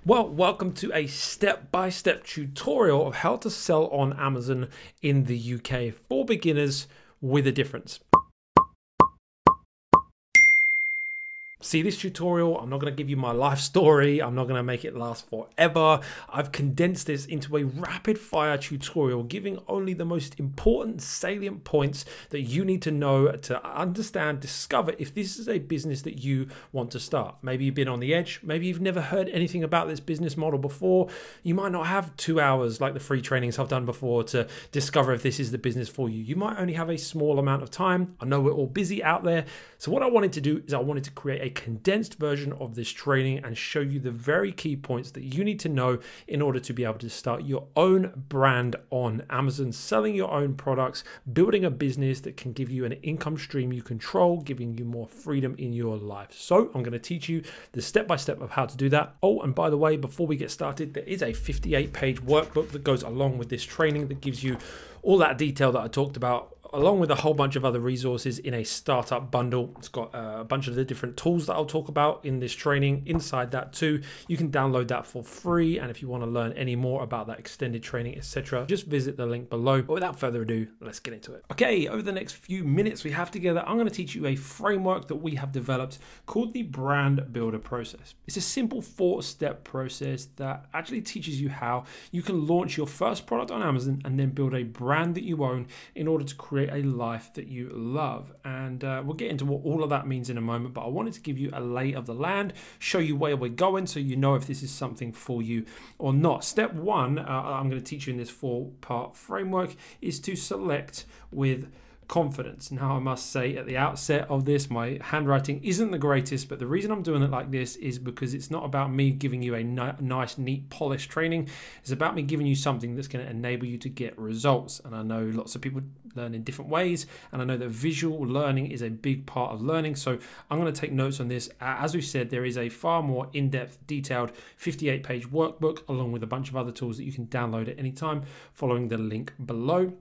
Well, welcome to a step-by-step tutorial of how to sell on Amazon in the UK for beginners with a difference. See this tutorial, I'm not going to give you my life story, I'm not going to make it last forever. I've condensed this into a rapid fire tutorial giving only the most important salient points that you need to know to understand, discover if this is a business that you want to start. Maybe you've been on the edge, maybe you've never heard anything about this business model before. You might not have 2 hours like the free trainings I've done before to discover if this is the business for you. You might only have a small amount of time. I know we're all busy out there. So what I wanted to do is I wanted to create a condensed version of this training and show you the very key points that you need to know in order to be able to start your own brand on Amazon, selling your own products, building a business that can give you an income stream you control, giving you more freedom in your life. So I'm going to teach you the step-by-step of how to do that. Oh, and by the way, before we get started, there is a 58-page workbook that goes along with this training that gives you all that detail that I talked about, along with a whole bunch of other resources in a startup bundle. It's got a bunch of the different tools that I'll talk about in this training inside that too. You can download that for free. And if you want to learn any more about that extended training, etc., just visit the link below. But without further ado, let's get into it. Okay, over the next few minutes we have together, I'm going to teach you a framework that we have developed called the brand builder process. It's a simple 4-step process that actually teaches you how you can launch your first product on Amazon and then build a brand that you own in order to create a life that you love. And we'll get into what all of that means in a moment, but I wanted to give you a lay of the land, show you where we're going so you know if this is something for you or not. Step 1, I'm going to teach you in this 4-part framework, is to select with confidence. Now, I must say at the outset of this, my handwriting isn't the greatest, but the reason I'm doing it like this is because it's not about me giving you a nice, neat, polished training. It's about me giving you something that's going to enable you to get results. And I know lots of people learn in different ways, and I know that visual learning is a big part of learning. So I'm going to take notes on this. As we've said, there is a far more in-depth, detailed 58-page workbook along with a bunch of other tools that you can download at any time following the link below.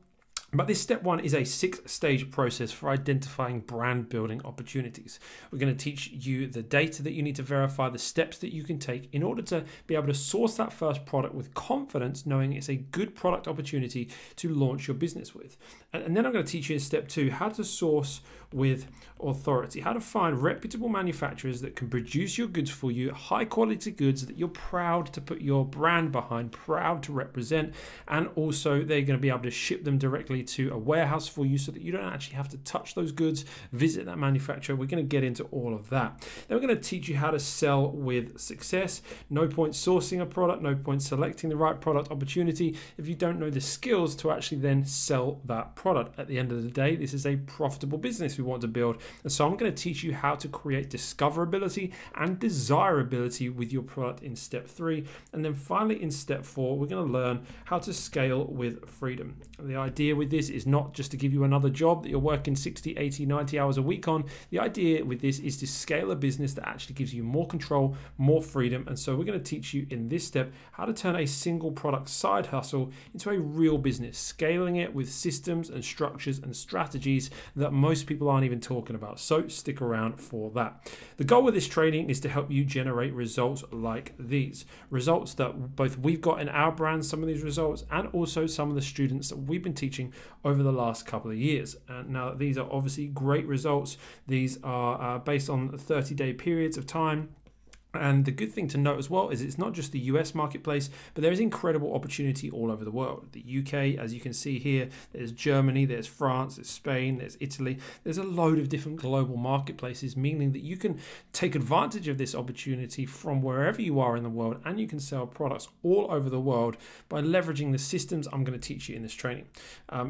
But this step 1 is a 6-stage process for identifying brand building opportunities. We're going to teach you the data that you need to verify, the steps that you can take in order to be able to source that first product with confidence, knowing it's a good product opportunity to launch your business with. And then I'm going to teach you in step 2 how to source with authority, how to find reputable manufacturers that can produce your goods for you, high quality goods that you're proud to put your brand behind, proud to represent, and also they're going to be able to ship them directly to a warehouse for you so that you don't actually have to touch those goods, visit that manufacturer. We're going to get into all of that. Then we're going to teach you how to sell with success. No point sourcing a product, no point selecting the right product opportunity if you don't know the skills to actually then sell that product. At the end of the day, this is a profitable business we want to build. And so I'm going to teach you how to create discoverability and desirability with your product in step 3. And then finally in step 4, we're going to learn how to scale with freedom. The idea with this is not just to give you another job that you're working 60, 80, 90 hours a week on. The idea with this is to scale a business that actually gives you more control, more freedom. And so we're going to teach you in this step how to turn a single product side hustle into a real business, scaling it with systems and structures and strategies that most people aren't even talking about. So stick around for that. The goal of this training is to help you generate results like these. Results that both we've got in our brand, some of these results, and also some of the students that we've been teaching over the last couple of years. Now, these are obviously great results. These are based on 30-day periods of time. And the good thing to note as well is it's not just the US marketplace, but there is incredible opportunity all over the world. The UK, as you can see here, there's Germany, there's France, there's Spain, there's Italy. There's a load of different global marketplaces, meaning that you can take advantage of this opportunity from wherever you are in the world, and you can sell products all over the world by leveraging the systems I'm going to teach you in this training.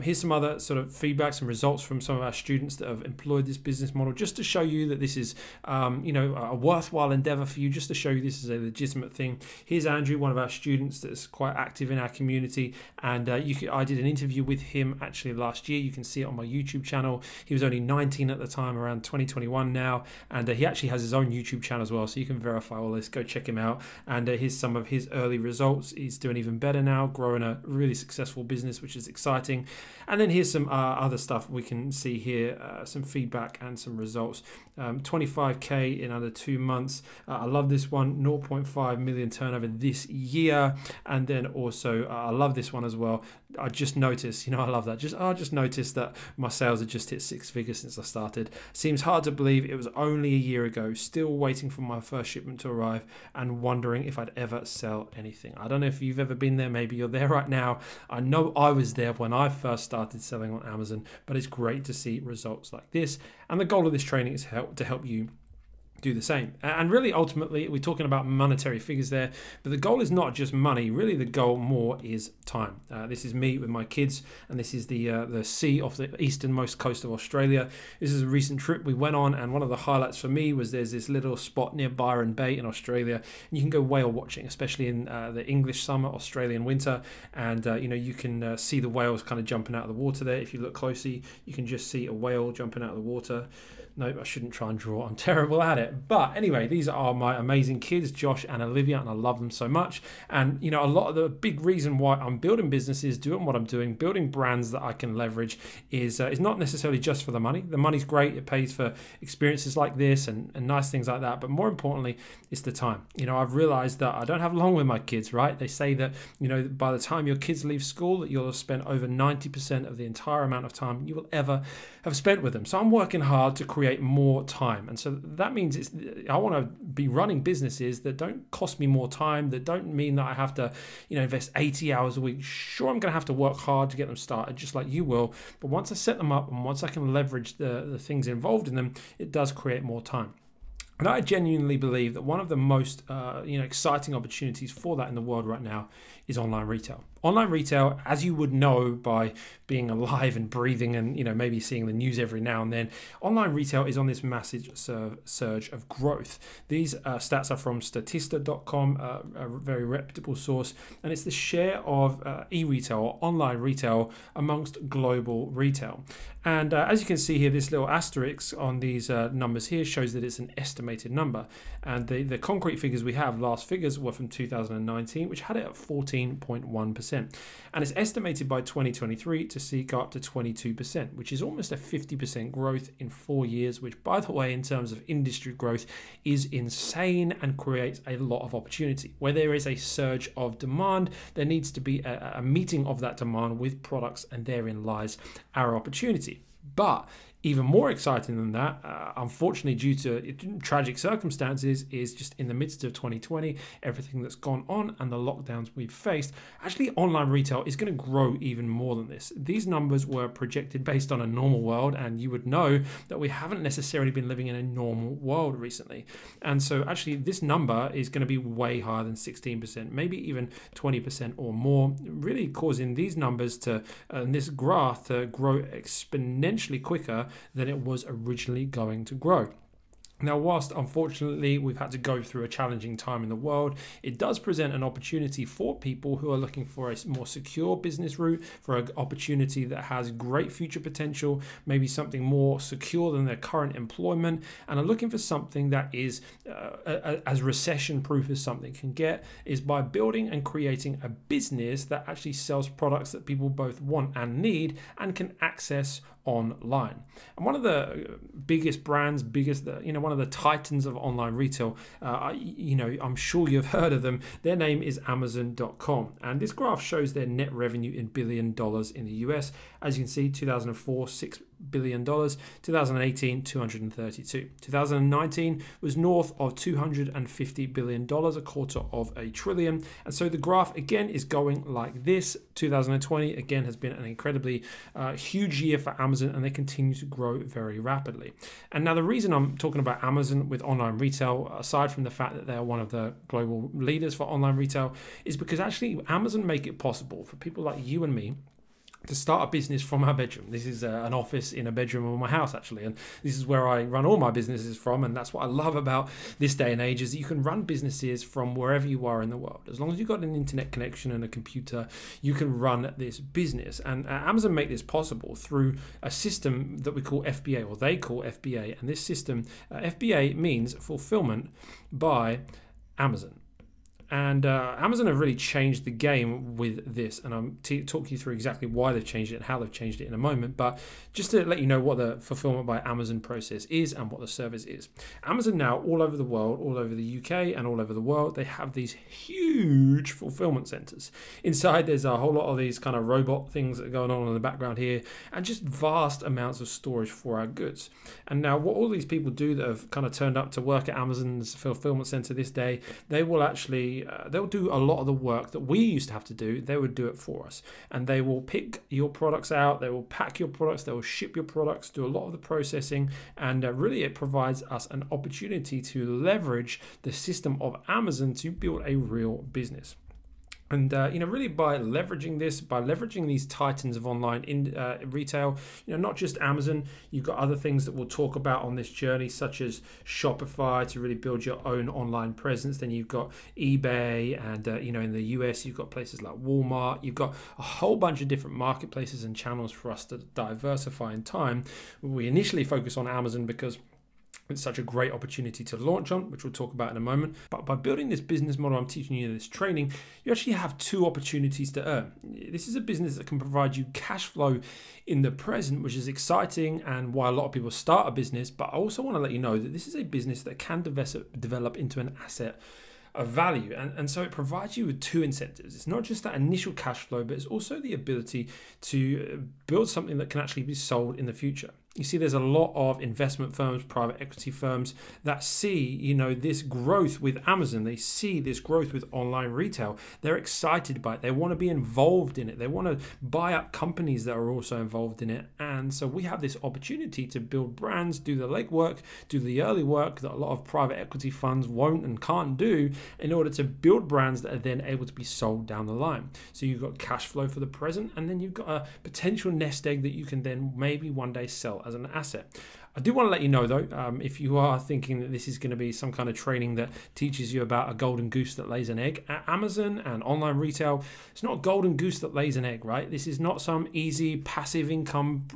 Here's some other sort of feedback, some results from some of our students that have employed this business model, just to show you that this is a worthwhile endeavor for you, just to show you this is a legitimate thing. Here's Andrew, one of our students that's quite active in our community, and I did an interview with him actually last year. You can see it on my YouTube channel. He was only 19 at the time, around 2021 now, and he actually has his own YouTube channel as well, so you can verify all this. Go check him out. And here's some of his early results. He's doing even better now, growing a really successful business, which is exciting. And then here's some other stuff we can see here, some feedback and some results. 25K in under 2 months. I love love this one, 0.5 million turnover this year. And then also, I love this one as well. I just noticed, I love that. I just noticed that my sales have just hit 6 figures since I started. Seems hard to believe it was only a year ago, still waiting for my first shipment to arrive and wondering if I'd ever sell anything. I don't know if you've ever been there. Maybe you're there right now. I know I was there when I first started selling on Amazon, but it's great to see results like this. And the goal of this training is to help you do the same. And really, ultimately, we're talking about monetary figures there, but the goal is not just money. Really, the goal more is time. This is me with my kids, and this is the sea off the easternmost coast of Australia. This is a recent trip we went on, and one of the highlights for me was there's this little spot near Byron Bay in Australia, and you can go whale watching, especially in the English summer, Australian winter, and you can see the whales kind of jumping out of the water there. If you look closely, you can just see a whale jumping out of the water. Nope, I shouldn't try and draw. I'm terrible at it. But anyway, these are my amazing kids, Josh and Olivia, and I love them so much. And, a lot of the big reason why I'm building businesses, doing what I'm doing, building brands that I can leverage is not necessarily just for the money. The money's great. It pays for experiences like this and nice things like that. But more importantly, it's the time. I've realized that I don't have long with my kids, right? They say that, by the time your kids leave school, that you'll have spent over 90% of the entire amount of time you will ever have spent with them. So I'm working hard to create more time. And so that means I want to be running businesses that don't cost me more time, that don't mean that I have to, invest 80 hours a week. Sure, I'm going to have to work hard to get them started, just like you will. But once I set them up and once I can leverage the things involved in them, it does create more time. And I genuinely believe that one of the most exciting opportunities for that in the world right now is online retail. Online retail, as you would know by being alive and breathing and maybe seeing the news every now and then, online retail is on this massive surge of growth. These stats are from Statista.com, a very reputable source, and it's the share of e-retail or online retail amongst global retail. And as you can see here, this little asterisk on these numbers here shows that it's an estimated number. And the concrete figures we have, last figures, were from 2019, which had it at 14.1%. And it's estimated by 2023 to go up to 22%, which is almost a 50% growth in 4 years, which, by the way, in terms of industry growth, is insane and creates a lot of opportunity. Where there is a surge of demand, there needs to be a meeting of that demand with products, and therein lies our opportunity. But even more exciting than that, unfortunately, due to tragic circumstances, is just in the midst of 2020, everything that's gone on and the lockdowns we've faced, actually online retail is going to grow even more than this. These numbers were projected based on a normal world, and you would know that we haven't necessarily been living in a normal world recently. And so actually this number is going to be way higher than 16%, maybe even 20% or more, really causing these numbers to, this graph to grow exponentially quicker than it was originally going to grow. Now, whilst unfortunately we've had to go through a challenging time in the world, it does present an opportunity for people who are looking for a more secure business route, for an opportunity that has great future potential, maybe something more secure than their current employment, and are looking for something that is as recession-proof as something can get, is by building and creating a business that actually sells products that people both want and need and can access online. And one of the biggest brands, one of the titans of online retail, I'm sure you've heard of them. Their name is Amazon.com. And this graph shows their net revenue in $1 billion in the US. As you can see, 2004, $6 billion, 2018, 232. 2019 was north of $250 billion, a quarter of a trillion. And so the graph again is going like this. 2020 again has been an incredibly huge year for Amazon, and they continue to grow very rapidly. And now the reason I'm talking about Amazon with online retail, aside from the fact that they're one of the global leaders for online retail, is because actually Amazon make it possible for people like you and me to start a business from our bedroom. This is an office in a bedroom of my house, actually, and this is where I run all my businesses from. And that's what I love about this day and age, is that you can run businesses from wherever you are in the world. As long as you've got an internet connection and a computer, you can run this business. And Amazon make this possible through a system that we call FBA, or they call FBA. And this system, FBA, means fulfillment by Amazon. And Amazon have really changed the game with this, and I'm talk you through exactly why they've changed it and how they've changed it in a moment. But just to let you know what the fulfillment by Amazon process is and what the service is. Amazon now, all over the world, all over the UK and all over the world, they have these huge fulfillment centers. Inside there's a whole lot of these kind of robot things that are going on in the background here, and just vast amounts of storage for our goods. And now what all these people do that have kind of turned up to work at Amazon's fulfillment center this day, they will actually they'll do a lot of the work that we used to have to do. They would do it for us, and they will pick your products out, they will pack your products, they will ship your products, do a lot of the processing, and really it provides us an opportunity to leverage the system of Amazon to build a real business. And really by leveraging this, by leveraging these titans of online retail, not just Amazon, you've got other things that we'll talk about on this journey, such as Shopify to really build your own online presence. Then you've got eBay, and in the US you've got places like Walmart. You've got a whole bunch of different marketplaces and channels for us to diversify in time. We initially focus on Amazon because it's such a great opportunity to launch on, which we'll talk about in a moment. But by building this business model I'm teaching you in this training, you actually have two opportunities to earn. This is a business that can provide you cash flow in the present, which is exciting and why a lot of people start a business. But I also want to let you know that this is a business that can develop into an asset of value, and so it provides you with two incentives. It's not just that initial cash flow, but it's also the ability to build something that can actually be sold in the future. You see, there's a lot of investment firms, private equity firms that see, this growth with Amazon. They see this growth with online retail. They're excited by it. They want to be involved in it. They want to buy up companies that are also involved in it. And so we have this opportunity to build brands, do the legwork, do the early work that a lot of private equity funds won't and can't do in order to build brands that are then able to be sold down the line. So you've got cash flow for the present, and then you've got a potential nest egg that you can then maybe one day sell as an asset. I do want to let you know though, if you are thinking that this is going to be some kind of training that teaches you about a golden goose that lays an egg, at Amazon and online retail, it's not a golden goose that lays an egg, right? This is not some easy passive income,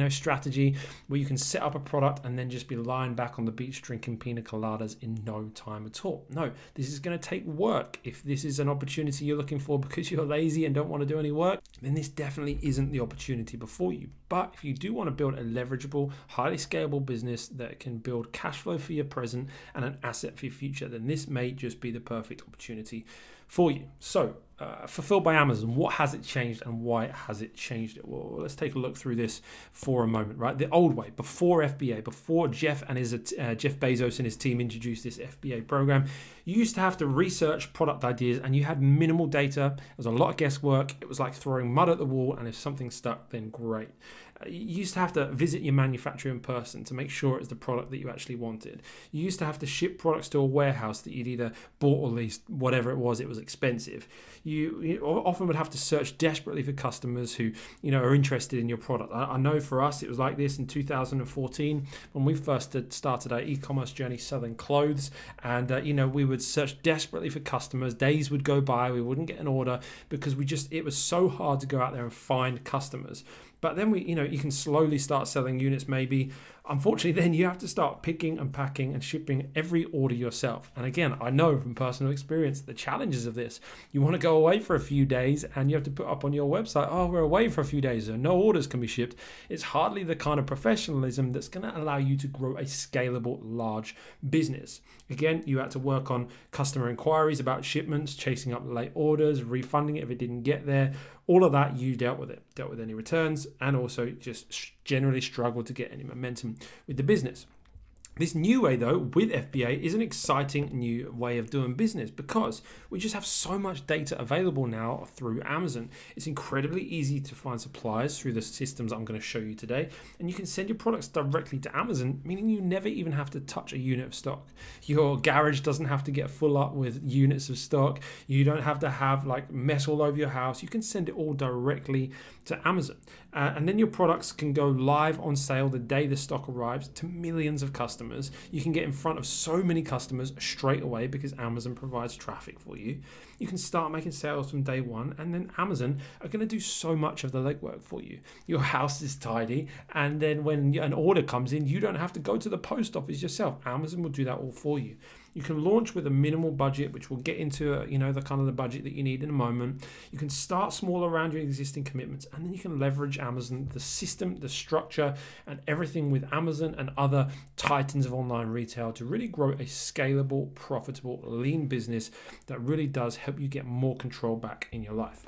strategy where you can set up a product and then just be lying back on the beach drinking pina coladas in no time at all. No, this is going to take work. If this is an opportunity you're looking for because you're lazy and don't want to do any work, then this definitely isn't the opportunity before you. But if you do want to build a leverageable, highly scalable business that can build cash flow for your present and an asset for your future, then this may just be the perfect opportunity for you. So, Fulfilled by Amazon, what has it changed and why has it changed it? Well, let's take a look through this for a moment, right? The old way, before FBA, before Jeff Bezos and his team introduced this FBA program, you used to have to research product ideas and you had minimal data. There was a lot of guesswork. It was like throwing mud at the wall, and if something stuck, then great. You used to have to visit your manufacturer in person to make sure it's the product that you actually wanted. You used to have to ship products to a warehouse that you'd either bought or leased, whatever it was expensive. You often would have to search desperately for customers who, are interested in your product. I know for us, it was like this in 2014 when we first started our e-commerce journey selling clothes. And, we would search desperately for customers. Days would go by, we wouldn't get an order because it was so hard to go out there and find customers. But then you can slowly start selling units maybe. Unfortunately, then you have to start picking and packing and shipping every order yourself. And again, I know from personal experience the challenges of this. You want to go away for a few days and you have to put up on your website, oh, we're away for a few days, so no orders can be shipped. It's hardly the kind of professionalism that's going to allow you to grow a scalable, large business. Again, you had to work on customer inquiries about shipments, chasing up late orders, refunding it if it didn't get there. All of that, you dealt with it, dealt with any returns, and also just generally struggled to get any momentum with the business. This new way, though, with FBA is an exciting new way of doing business because we just have so much data available now through Amazon. It's incredibly easy to find suppliers through the systems I'm going to show you today, and you can send your products directly to Amazon, meaning you never even have to touch a unit of stock. Your garage doesn't have to get full up with units of stock. You don't have to have mess all over your house. You can send it all directly to Amazon. And then your products can go live on sale the day the stock arrives to millions of customers. You can get in front of so many customers straight away because Amazon provides traffic for you. You can start making sales from day one, and then Amazon are going to do so much of the legwork for you. Your house is tidy, and then when an order comes in, you don't have to go to the post office yourself. Amazon will do that all for you. You can launch with a minimal budget, which we'll get into, the kind of the budget that you need in a moment. You can start small around your existing commitments, and then you can leverage Amazon, the system, the structure, and everything with Amazon and other titans of online retail to really grow a scalable, profitable, lean business that really does help you get more control back in your life.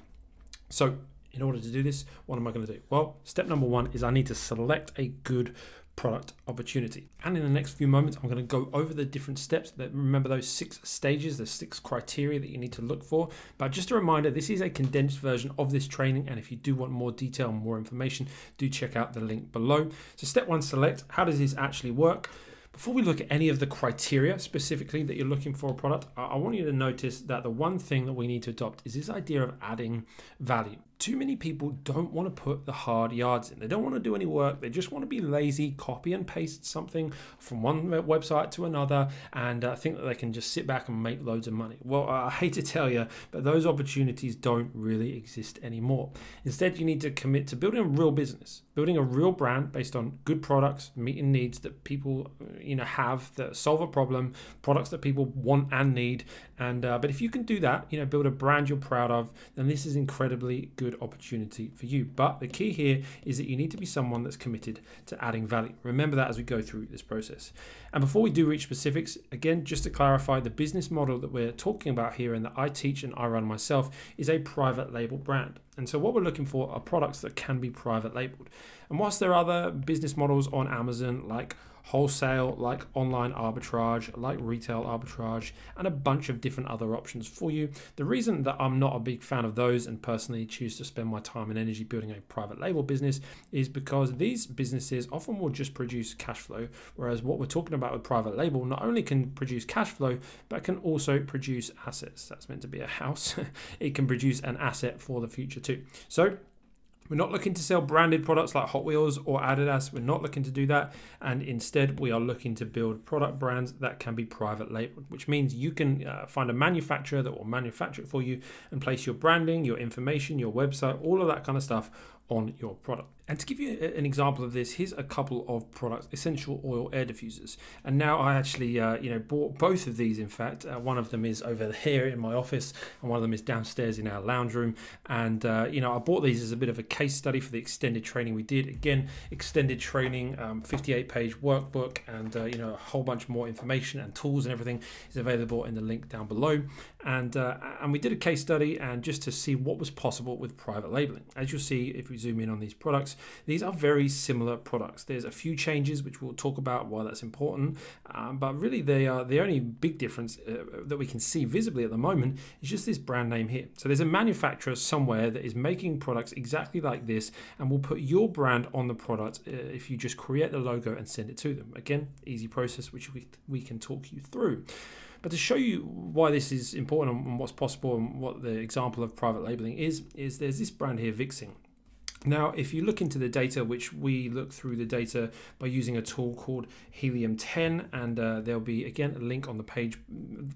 So in order to do this, what am I going to do? Well, step number one is I need to select a good product opportunity. And in the next few moments, I'm going to go over the different steps. That remember those 6 stages, the 6 criteria that you need to look for. But just a reminder, this is a condensed version of this training. And if you do want more detail and more information, do check out the link below. So step 1, select. How does this actually work? Before we look at any of the criteria specifically that you're looking for a product, I want you to notice that the one thing that we need to adopt is this idea of adding value. Too many people don't want to put the hard yards in. They don't want to do any work. They just want to be lazy, copy and paste something from one website to another, and think that they can just sit back and make loads of money. Well, I hate to tell you, but those opportunities don't really exist anymore. Instead, you need to commit to building a real business, building a real brand based on good products, meeting needs that people have that solve a problem, products that people want and need. And but if you can do that, build a brand you're proud of, then this is incredibly good opportunity for you. But the key here is that you need to be someone that's committed to adding value. Remember that as we go through this process. And before we do reach specifics, again, just to clarify, the business model that we're talking about here and that I teach and I run myself is a private label brand. And so what we're looking for are products that can be private labeled. And whilst there are other business models on Amazon like wholesale, like online arbitrage, like retail arbitrage, and a bunch of different other options for you, the reason that I'm not a big fan of those and personally choose to spend my time and energy building a private label business is because these businesses often will just produce cash flow, whereas what we're talking about with private label not only can produce cash flow, but can also produce assets. That's meant to be a house. It can produce an asset for the future too. So we're not looking to sell branded products like Hot Wheels or Adidas. We're not looking to do that. And instead, we are looking to build product brands that can be private labeled, which means you can find a manufacturer that will manufacture it for you and place your branding, your information, your website, all of that kind of stuff on your product. And to give you an example of this, here's a couple of products: essential oil air diffusers. And now I actually, bought both of these. In fact, one of them is over here in my office, and one of them is downstairs in our lounge room. And I bought these as a bit of a case study for the extended training we did. Again, extended training, 58-page workbook, and a whole bunch more information and tools and everything is available in the link down below. And we did a case study, and just to see what was possible with private labeling. As you'll see, if we zoom in on these products, these are very similar products. There's a few changes which we'll talk about why that's important, but really they are the only big difference that we can see visibly at the moment is just this brand name here. So there's a manufacturer somewhere that is making products exactly like this, and will put your brand on the product if you just create the logo and send it to them. Again, easy process which we can talk you through. But to show you why this is important and what's possible and what the example of private labeling is there's this brand here, Vixing. Now, if you look into the data, which we look through the data by using a tool called Helium 10, and there'll be, again, a link on the page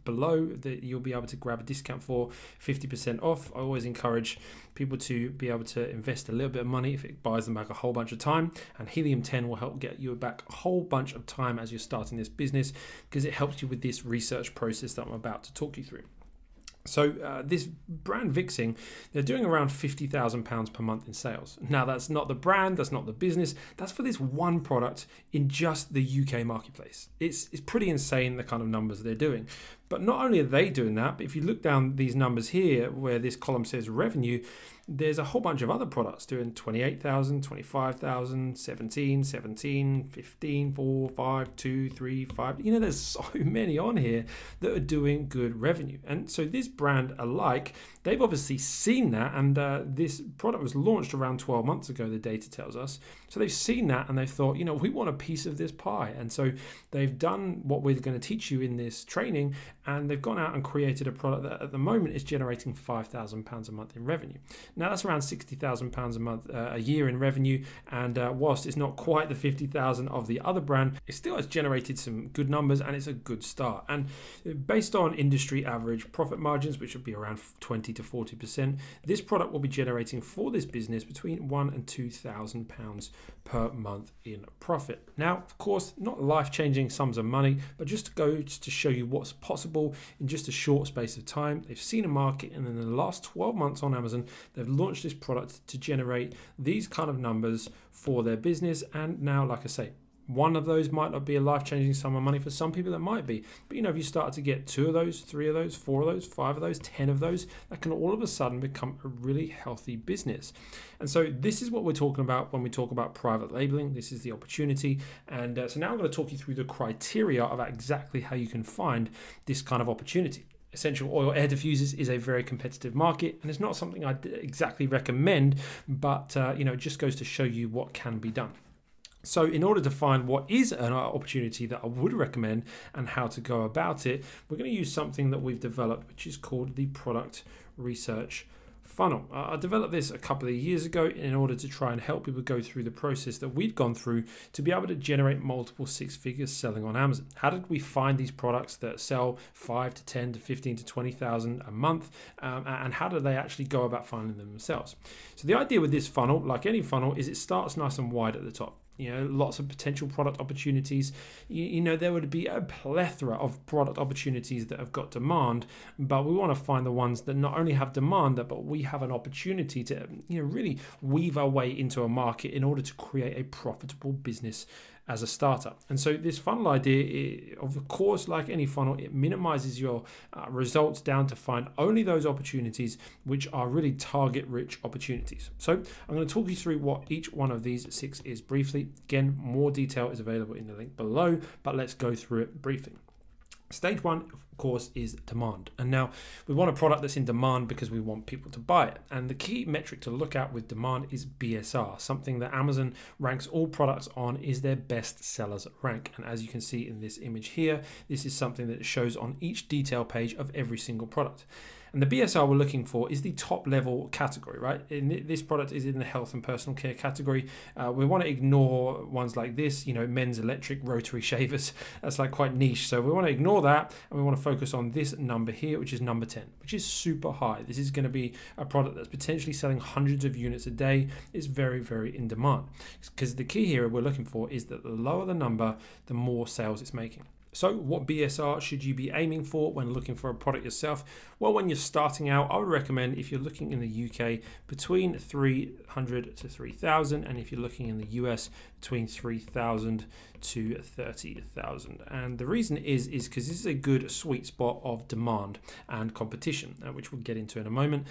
below that you'll be able to grab a discount for 50% off. I always encourage people to be able to invest a little bit of money if it buys them back a whole bunch of time, and Helium 10 will help get you back a whole bunch of time as you're starting this business, because it helps you with this research process that I'm about to talk you through. So this brand Vixing, they're doing around £50,000 per month in sales. Now, that's not the brand, that's not the business, that's for this one product in just the UK marketplace. It's pretty insane the kind of numbers they're doing. But not only are they doing that, but if you look down these numbers here where this column says revenue, there's a whole bunch of other products doing 28,000, 25,000, 17, 15, 4, 5, 2, 3, 5. There's so many on here that are doing good revenue. And so this brand alike, they've obviously seen that, and this product was launched around 12 months ago, the data tells us. So they've seen that and they've thought, we want a piece of this pie. And so they've done what we're going to teach you in this training, and they've gone out and created a product that at the moment is generating £5,000 a month in revenue. Now that's around £60,000 a month, a year in revenue, and whilst it's not quite the 50,000 of the other brand, it still has generated some good numbers, and it's a good start. And based on industry average profit margins, which would be around 20 to 40%, this product will be generating for this business between £1,000 and £2,000 per month in profit. Now, of course, not life-changing sums of money, but just to show you what's possible in just a short space of time. They've seen a market, and in the last 12 months on Amazon, they've launched this product to generate these kind of numbers for their business. And now, like I say, one of those might not be a life-changing sum of money. For some people, it might be. But, if you start to get 2 of those, 3 of those, 4 of those, 5 of those, 10 of those, that can all of a sudden become a really healthy business. And so this is what we're talking about when we talk about private labeling. This is the opportunity. And so now I'm going to talk you through the criteria of exactly how you can find this kind of opportunity. Essential oil air diffusers is a very competitive market, and it's not something I'd exactly recommend, but it just goes to show you what can be done. So in order to find what is an opportunity that I would recommend and how to go about it, we're going to use something that we've developed, which is called the product research funnel. I developed this a couple of years ago in order to try and help people go through the process that we've gone through to be able to generate multiple 6 figures selling on Amazon. How did we find these products that sell 5 to 10 to 15 to 20,000 a month, and how do they actually go about finding them themselves? So the idea with this funnel, like any funnel, is it starts nice and wide at the top. Lots of potential product opportunities. There would be a plethora of product opportunities that have got demand, but we want to find the ones that not only have demand, but we have an opportunity to really weave our way into a market in order to create a profitable business as a startup. And so this funnel idea, of course, like any funnel, it minimizes your results down to find only those opportunities which are really target rich opportunities. So I'm going to talk you through what each one of these 6 is briefly. Again, more detail is available in the link below, but let's go through it briefly. Stage 1, of course, is demand. And now we want a product that's in demand because we want people to buy it. And the key metric to look at with demand is BSR, something that Amazon ranks all products on is their best sellers rank. And as you can see in this image here, this is something that shows on each detail page of every single product. And the BSR we're looking for is the top level category, right? This product is in the health and personal care category. We want to ignore ones like this, men's electric rotary shavers. That's like quite niche. So we want to ignore that, and we want to focus on this number here, which is number 10, which is super high. This is going to be a product that's potentially selling hundreds of units a day. It's very, very in demand. Because the key here we're looking for is that the lower the number, the more sales it's making. So what BSR should you be aiming for when looking for a product yourself? Well, when you're starting out, I would recommend, if you're looking in the UK, between 300 to 3,000, and if you're looking in the US, between 3,000 to 30,000. And the reason is because this is a good sweet spot of demand and competition, which we'll get into in a moment.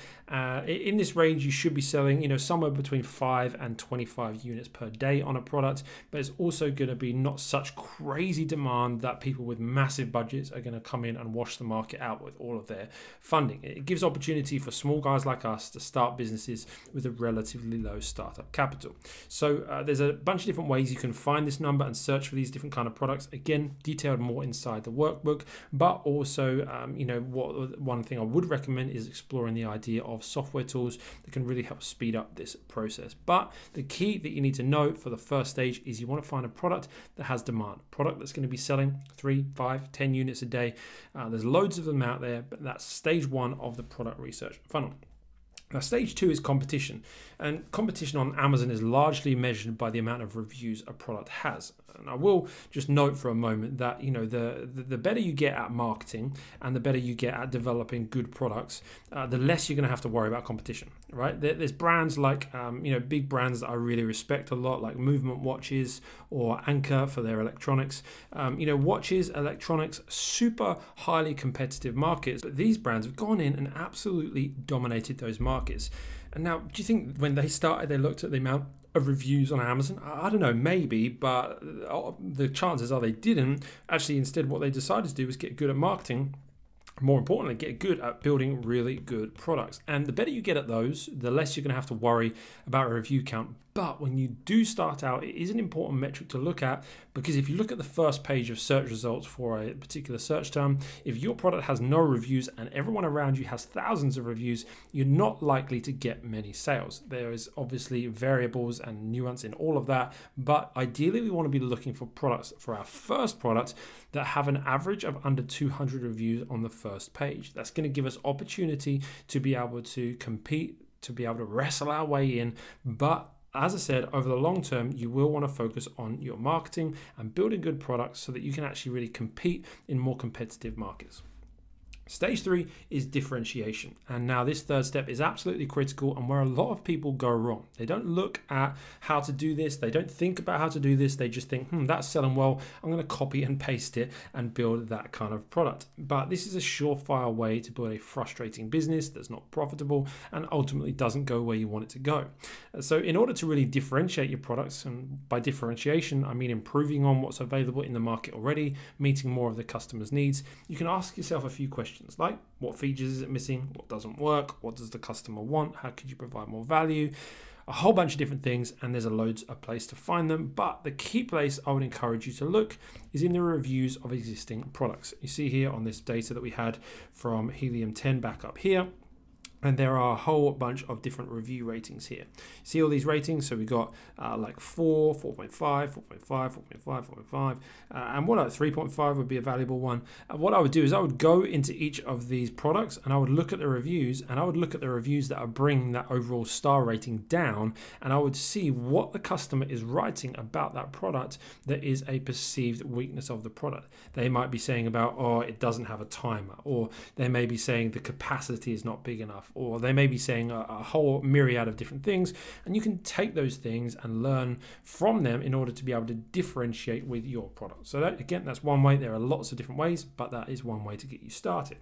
In this range, you should be selling, somewhere between 5 and 25 units per day on a product, but it's also going to be not such crazy demand that people with massive budgets are going to come in and wash the market out with all of their funding. It gives opportunity for small guys like us to start businesses with a relatively low startup capital. So there's a bunch of different ways you can find this number and search for these different kind of products. Again, detailed more inside the workbook, but also, one thing I would recommend is exploring the idea of software tools that can really help speed up this process. But the key that you need to know for the first stage is you want to find a product that has demand, a product that's going to be selling 3, 5, 10 units a day. There's loads of them out there, but that's stage 1 of the product research funnel. Now, stage 2 is competition, and competition on Amazon is largely measured by the amount of reviews a product has. And I will just note for a moment that the better you get at marketing and the better you get at developing good products, the less you're going to have to worry about competition, right? There's brands like big brands that I really respect a lot, like Movement Watches or Anchor for their electronics. Watches, electronics, super highly competitive markets, but these brands have gone in and absolutely dominated those markets. And now, do you think when they started, they looked at the amount of reviews on Amazon? I don't know, maybe, but the chances are they didn't. Actually, instead, what they decided to do was get good at marketing. More importantly, get good at building really good products. And the better you get at those, the less you're going to have to worry about a review count But when you do start out, it is an important metric to look at, because if you look at the first page of search results for a particular search term, if your product has no reviews and everyone around you has thousands of reviews, you're not likely to get many sales. There is obviously variables and nuance in all of that, but ideally we want to be looking for products, for our first product, that have an average of under 200 reviews on the first page. That's going to give us opportunity to be able to compete, to be able to wrestle our way in. But as I said, over the long term, you will want to focus on your marketing and building good products so that you can actually really compete in more competitive markets. Stage 3 is differentiation. And now this third step is absolutely critical and where a lot of people go wrong. They don't look at how to do this. They don't think about how to do this. They just think, that's selling well. I'm going to copy and paste it and build that kind of product. But this is a surefire way to build a frustrating business that's not profitable and ultimately doesn't go where you want it to go. So in order to really differentiate your products, and by differentiation, I mean improving on what's available in the market already, meeting more of the customer's needs, you can ask yourself a few questions. Like, what features is it missing? What doesn't work? What does the customer want? How could you provide more value? A whole bunch of different things, and there's a place to find them. But the key place I would encourage you to look is in the reviews of existing products. You see here on this data that we had from Helium 10 back up here. And there are a whole bunch of different review ratings here. See all these ratings? So we got like 4, 4.5, 4.5, 4.5, 4.5, and 3.5 would be a valuable one. What I would do is I would go into each of these products and I would look at the reviews, and I would look at the reviews that are bringing that overall star rating down, and I would see what the customer is writing about that product that is a perceived weakness of the product. They might be saying about, oh, it doesn't have a timer, or they may be saying the capacity is not big enough, or they may be saying a whole myriad of different things, and you can take those things and learn from them in order to be able to differentiate with your product. So that, again, that's one way. There are lots of different ways, but that is one way to get you started.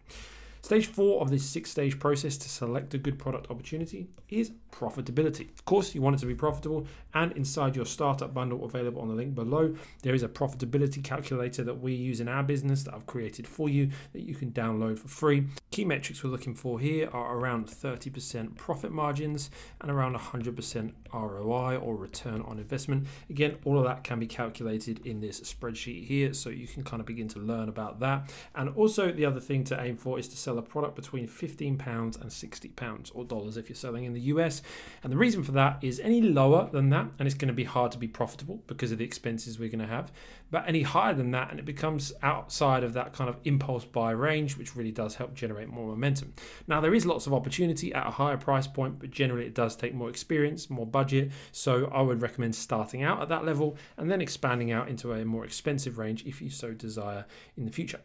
Stage 4 of this 6-stage process to select a good product opportunity is profitability. Of course, you want it to be profitable, and inside your startup bundle available on the link below, there is a profitability calculator that we use in our business that I've created for you that you can download for free. Key metrics we're looking for here are around 30% profit margins and around 100% ROI, or return on investment. Again, all of that can be calculated in this spreadsheet here, so you can kind of begin to learn about that. And also the other thing to aim for is to sell a product between £15 and £60, or dollars if you're selling in the US. And the reason for that is any lower than that, and it's going to be hard to be profitable because of the expenses we're going to have, but any higher than that, and it becomes outside of that kind of impulse buy range, which really does help generate more momentum. Now, there is lots of opportunity at a higher price point, but generally it does take more experience, more budget. So I would recommend starting out at that level and then expanding out into a more expensive range if you so desire in the future.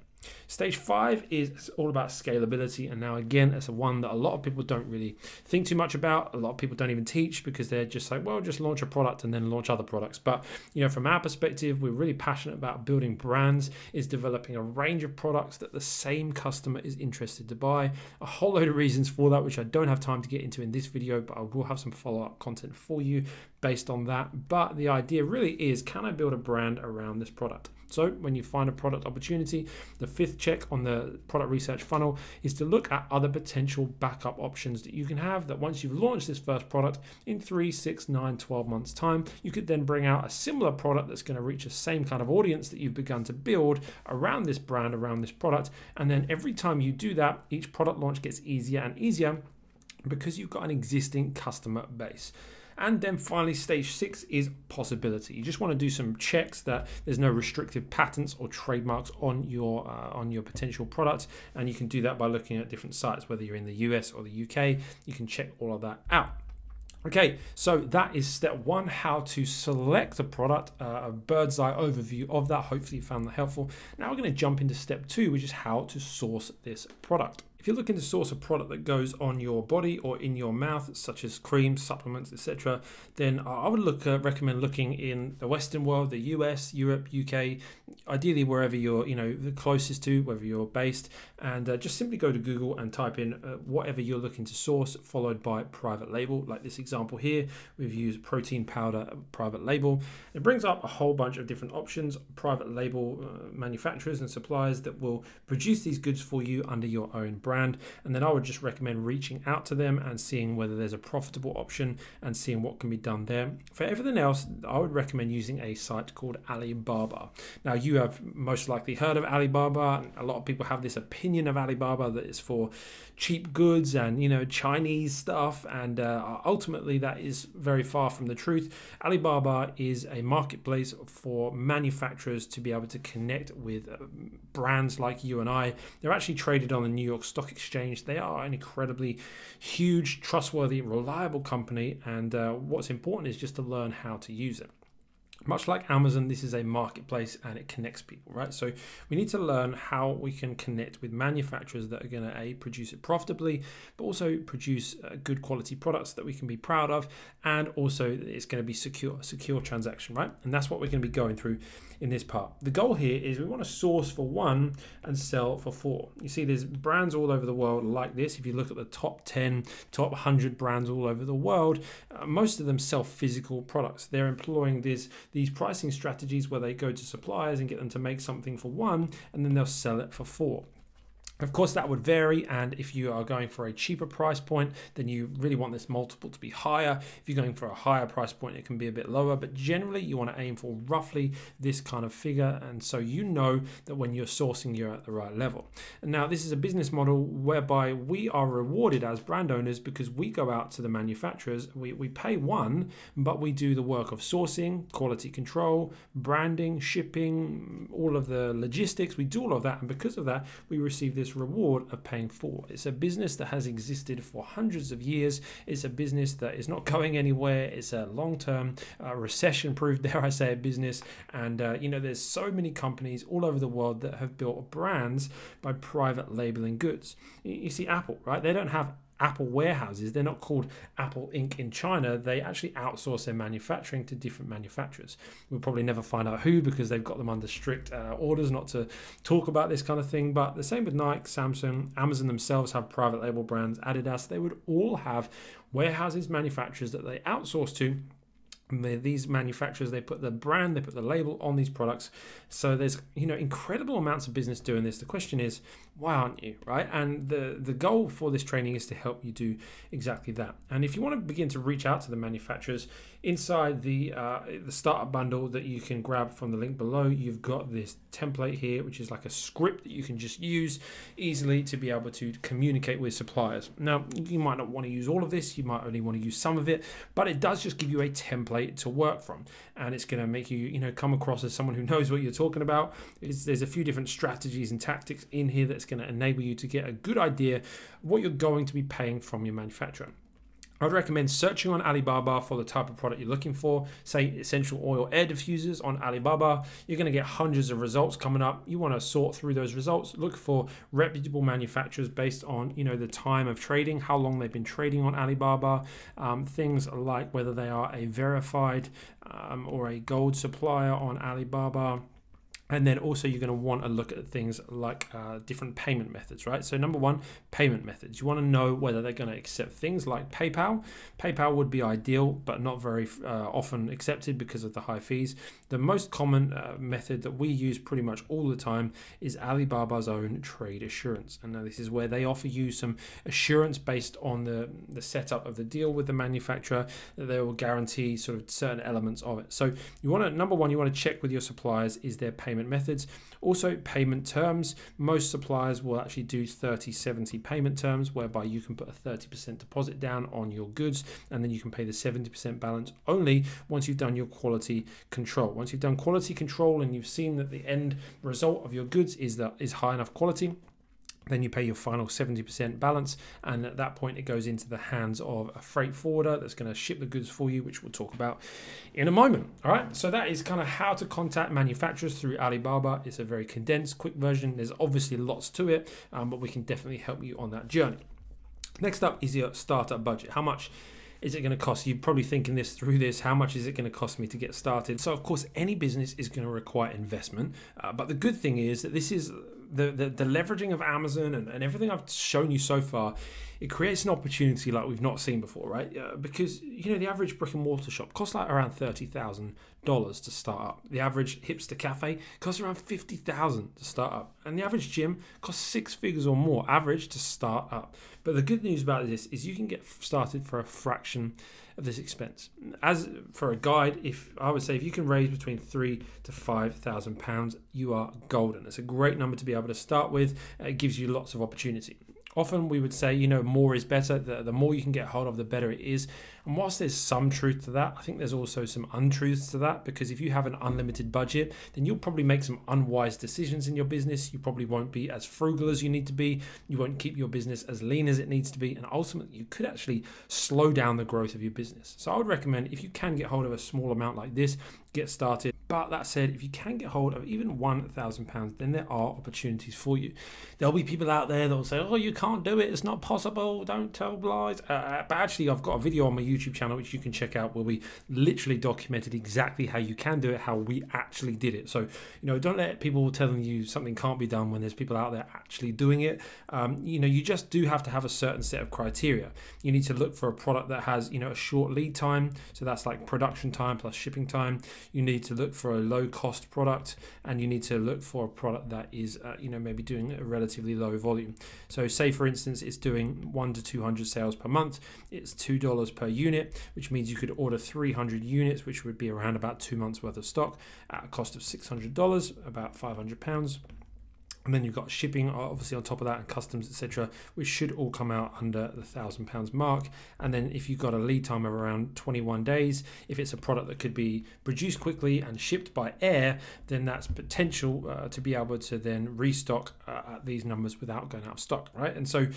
Stage 5 is all about scalability, and now again, it's a one that a lot of people don't really think too much about. A lot of people don't even teach because they're just like, well, just launch a product and then launch other products. But from our perspective, we're really passionate about building brands, is developing a range of products that the same customer is interested to buy. A whole load of reasons for that, which I don't have time to get into in this video, but I will have some follow-up content for you based on that. But the idea really is, can I build a brand around this product? So when you find a product opportunity, the 5th check on the product research funnel is to look at other potential backup options that you can have, that once you've launched this first product in 3, 6, 9, 12 months time, you could then bring out a similar product that's going to reach the same kind of audience that you've begun to build around this brand, around this product. And then every time you do that, each product launch gets easier and easier because you've got an existing customer base. And then finally, stage 6 is possibility. You just want to do some checks that there's no restrictive patents or trademarks on your potential product, and you can do that by looking at different sites, whether you're in the US or the UK. You can check all of that out. Okay, so that is step 1, how to select a product, a bird's eye overview of that. Hopefully you found that helpful. Now we're going to jump into step 2, which is how to source this product. If you're looking to source a product that goes on your body or in your mouth, such as creams, supplements, etc., then I would recommend looking in the Western world, the US, Europe, UK, ideally wherever you're the closest to, wherever you're based, and just simply go to Google and type in whatever you're looking to source, followed by private label. Like this example here, we've used protein powder private label. It brings up a whole bunch of different options, private label manufacturers and suppliers that will produce these goods for you under your own brand. brand, and then I would just recommend reaching out to them and seeing whether there's a profitable option and seeing what can be done there. For everything else, I would recommend using a site called Alibaba. Now, you have most likely heard of Alibaba. A lot of people have this opinion of Alibaba that it's for cheap goods and, you know, Chinese stuff, and ultimately that is very far from the truth. Alibaba is a marketplace for manufacturers to be able to connect with brands like you and I. They're actually traded on the New York Stock Exchange. They are an incredibly huge, trustworthy, reliable company, and what's important is just to learn how to use it. Much like Amazon, this is a marketplace and it connects people, right? So we need to learn how we can connect with manufacturers that are going to produce it profitably, but also produce good quality products that we can be proud of, and also it's going to be secure transaction, right? And that's what we're going to be going through in this part. The goal here is we want to source for 1 and sell for 4. You see, there's brands all over the world like this. If you look at the top 10, top 100 brands all over the world, most of them sell physical products. They're employing these pricing strategies where they go to suppliers and get them to make something for 1, and then they'll sell it for 4. Of course, that would vary, and if you are going for a cheaper price point, then you really want this multiple to be higher. If you're going for a higher price point, it can be a bit lower, but generally you want to aim for roughly this kind of figure, and so you know that when you're sourcing, you're at the right level. And now this is a business model whereby we are rewarded as brand owners because we go out to the manufacturers, we pay 1, but we do the work of sourcing, quality control, branding, shipping, all of the logistics. We do all of that, and because of that, we receive this reward of paying 4. It's a business that has existed for hundreds of years. It's a business that is not going anywhere. It's a long-term recession-proof, dare I say, business. And you know, there's so many companies all over the world that have built brands by private labeling goods. You see Apple, right? They don't have Apple warehouses. They're not called Apple Inc. in China. They actually outsource their manufacturing to different manufacturers. We'll probably never find out who because they've got them under strict orders not to talk about this kind of thing. But the same with Nike, Samsung, Amazon themselves have private label brands, Adidas. They would all have warehouses, manufacturers that they outsource to. These manufacturers, they put the brand, they put the label on these products. So there's, you know, incredible amounts of business doing this. The question is, why aren't you, right? And the goal for this training is to help you do exactly that. And if you want to begin to reach out to the manufacturers, inside the startup bundle that you can grab from the link below, you've got this template here, which is like a script that you can just use easily to be able to communicate with suppliers. Now, you might not want to use all of this. You might only want to use some of it, but it does just give you a template to work from, and it's going to make you, you know, come across as someone who knows what you're talking about. There's a few different strategies and tactics in here that's going to enable you to get a good idea of what you're going to be paying from your manufacturer. I'd recommend searching on Alibaba for the type of product you're looking for. Say essential oil air diffusers on Alibaba. You're going to get hundreds of results coming up. You want to sort through those results. Look for reputable manufacturers based on, you know, the time of trading, how long they've been trading on Alibaba. Things like whether they are a verified or a gold supplier on Alibaba. And then also you're going to want to look at things like different payment methods, right? So number 1, payment methods. You want to know whether they're going to accept things like PayPal. PayPal would be ideal, but not very often accepted because of the high fees. The most common method that we use pretty much all the time is Alibaba's own trade assurance. And now this is where they offer you some assurance based on the setup of the deal with the manufacturer, that they will guarantee sort of certain elements of it. So you want to, number 1, you want to check with your suppliers, is there payment methods. Also payment terms. Most suppliers will actually do 30-70 payment terms, whereby you can put a 30% deposit down on your goods and then you can pay the 70% balance only once you've done your quality control. Once you've done quality control and you've seen that the end result of your goods is high enough quality, then you pay your final 70% balance, and at that point it goes into the hands of a freight forwarder that's going to ship the goods for you, which we'll talk about in a moment. All right, so that is kind of how to contact manufacturers through Alibaba. It's a very condensed, quick version. There's obviously lots to it, but we can definitely help you on that journey. Next up is your startup budget. How much is it going to cost? You're probably thinking this through this. How much is it going to cost me to get started? So of course, any business is going to require investment, but the good thing is that this is the leveraging of Amazon and everything I've shown you so far it creates an opportunity like we've not seen before, right? Because, you know, the average brick and mortar shop costs like around $30,000 to start up. The average hipster cafe costs around $50,000 to start up. And the average gym costs 6 figures or more average to start up. But the good news about this is you can get started for a fraction of this expense. As for a guide, I would say if you can raise between £3,000 to £5,000, you are golden. It's a great number to be able to start with. It gives you lots of opportunity. Often we would say, you know, more is better. The more you can get hold of, the better it is. And whilst there's some truth to that, I think there's also some untruths to that, because if you have an unlimited budget, then you'll probably make some unwise decisions in your business. You probably won't be as frugal as you need to be. You won't keep your business as lean as it needs to be. And ultimately, you could actually slow down the growth of your business. So I would recommend, if you can get hold of a small amount like this, get started. But that said, if you can get hold of even £1,000, then there are opportunities for you. There'll be people out there that will say, oh, you can't do it, it's not possible, don't tell lies. But actually, I've got a video on my YouTube channel which you can check out, where we literally documented exactly how you can do it, how we actually did it. So, you know, don't let people telling you something can't be done when there's people out there actually doing it. You know, you just do have to have a certain set of criteria. You need to look for a product that has, you know, a short lead time. So that's like production time plus shipping time. You need to look for a low cost product, and you need to look for a product that is, you know, maybe doing a relatively low volume. So say, for instance, it's doing 1 to 200 sales per month. It's $2 per unit, which means you could order 300 units, which would be around about 2 months worth of stock at a cost of $600, about £500. And then you've got shipping, obviously, on top of that, and customs, etc., which should all come out under the £1,000 mark. And then if you've got a lead time of around 21 days, if it's a product that could be produced quickly and shipped by air, then that's potential to be able to then restock at these numbers without going out of stock, right? And so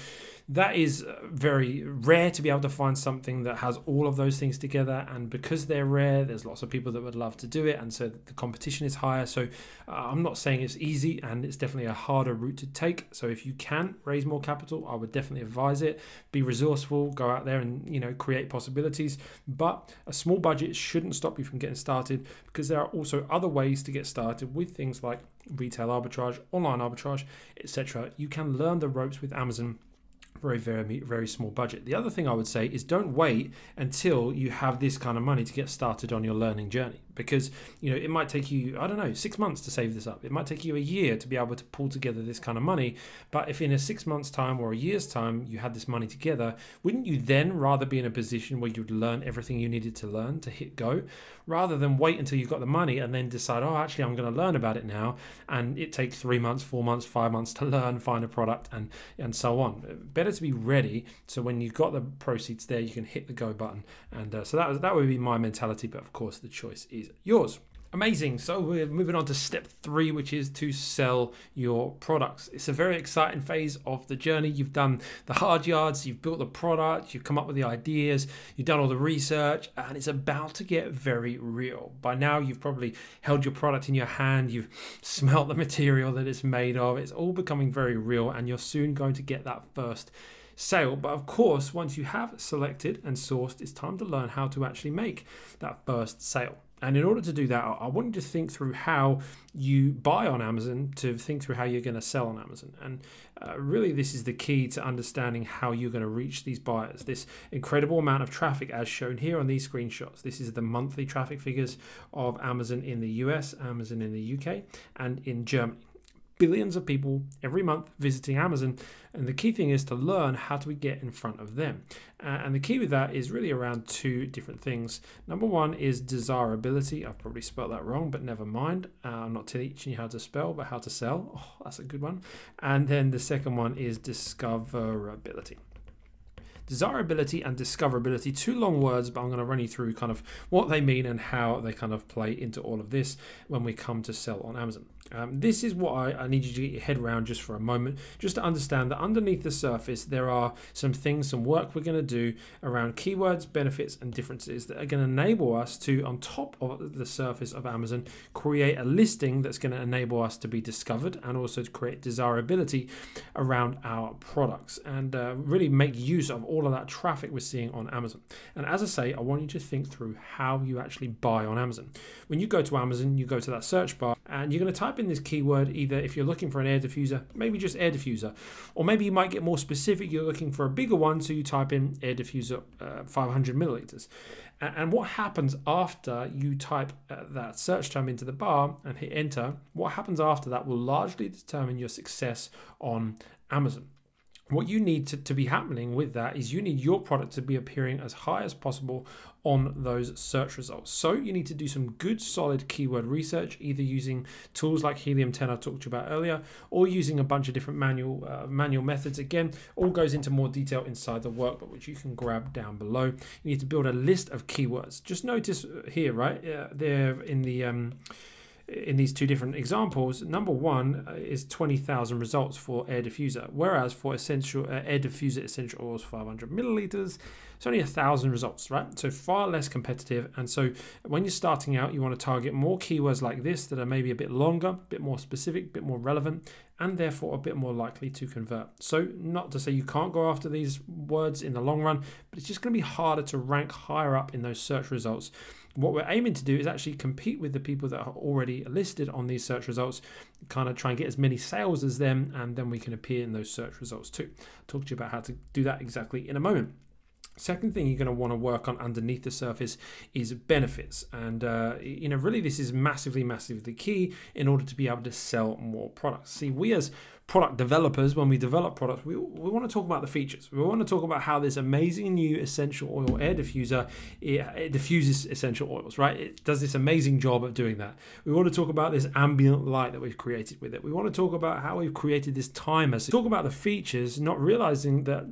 that is very rare to be able to find something that has all of those things together. And because they're rare, there's lots of people that would love to do it, and so the competition is higher. So I'm not saying it's easy, and it's definitely a harder route to take. So if you can raise more capital, I would definitely advise it. Be resourceful, go out there and, you know, create possibilities. But a small budget shouldn't stop you from getting started, because there are also other ways to get started with things like retail arbitrage, online arbitrage, etc. You can learn the ropes with Amazon for a very, very small budget. The other thing I would say is, don't wait until you have this kind of money to get started on your learning journey, because, you know, it might take you, I don't know, 6 months to save this up. It might take you a year to be able to pull together this kind of money. But if in a 6 months time or a year's time you had this money together, wouldn't you then rather be in a position where you'd learn everything you needed to learn to hit go, rather than wait until you've got the money and then decide, oh, actually I'm going to learn about it now, and it takes 3 months, 4 months, 5 months to learn, find a product, and so on. Better to be ready, so when you've got the proceeds there, you can hit the go button. And so that would be my mentality, but of course the choice is yours. Amazing. So we're moving on to step 3, which is to sell your products. It's a very exciting phase of the journey. You've done the hard yards, you've built the product, you've come up with the ideas, you've done all the research, and it's about to get very real. By now, you've probably held your product in your hand, you've smelt the material that it's made of. It's all becoming very real, and you're soon going to get that first sale. But of course, once you have selected and sourced, it's time to learn how to actually make that first sale. And in order to do that, I want you to think through how you buy on Amazon, to think through how you're going to sell on Amazon. And really, this is the key to understanding how you're going to reach these buyers. This incredible amount of traffic, as shown here on these screenshots. This is the monthly traffic figures of Amazon in the US, Amazon in the UK, and in Germany. Billions of people every month visiting Amazon, and the key thing is to learn how do we get in front of them. And the key with that is really around 2 different things. Number 1 is desirability. I've probably spelled that wrong, but never mind. I'm not teaching you how to spell, but how to sell. Oh, that's a good one. And then the second one is discoverability. Desirability and discoverability, 2 long words, but I'm going to run you through kind of what they mean and how they kind of play into all of this when we come to sell on Amazon. This is what I need you to get your head around just for a moment, just to understand that underneath the surface there are some things, some work we're going to do around keywords, benefits and differences that are going to enable us to, on top of the surface of Amazon, create a listing that's going to enable us to be discovered, and also to create desirability around our products, and really make use of all of that traffic we're seeing on Amazon. And as I say, I want you to think through how you actually buy on Amazon. When you go to Amazon, you go to that search bar and you're going to type type in this keyword, either if you're looking for an air diffuser, maybe just air diffuser, or maybe you might get more specific, you're looking for a bigger one, so you type in air diffuser 500 milliliters. And what happens after you type that search term into the bar and hit enter, what happens after that will largely determine your success on Amazon. What you need to be happening with that is you need your product to be appearing as high as possible on those search results. So you need to do some good solid keyword research, either using tools like Helium 10 I talked to you about earlier, or using a bunch of different manual methods. Again, all goes into more detail inside the workbook, which you can grab down below. You need to build a list of keywords. Just notice here, right, there in these two different examples, number one is 20,000 results for air diffuser, whereas for essential air diffuser essential oils 500 milliliters, it's only 1,000 results, right? So far less competitive. And so when you're starting out, you want to target more keywords like this that are maybe a bit longer, a bit more specific, a bit more relevant, and therefore a bit more likely to convert. So not to say you can't go after these words in the long run, but it's just going to be harder to rank higher up in those search results. What we're aiming to do is actually compete with the people that are already listed on these search results, kind of try and get as many sales as them, and then we can appear in those search results too. I'll talk to you about how to do that exactly in a moment. Second thing you're going to want to work on underneath the surface is benefits. And, really this is massively key in order to be able to sell more products. See, we as product developers, when we develop products, we want to talk about the features. We want to talk about how this amazing new essential oil air diffuser, it diffuses essential oils, right? It does this amazing job of doing that. We want to talk about this ambient light that we've created with it. We want to talk about how we've created this timer. So talk about the features, not realizing that,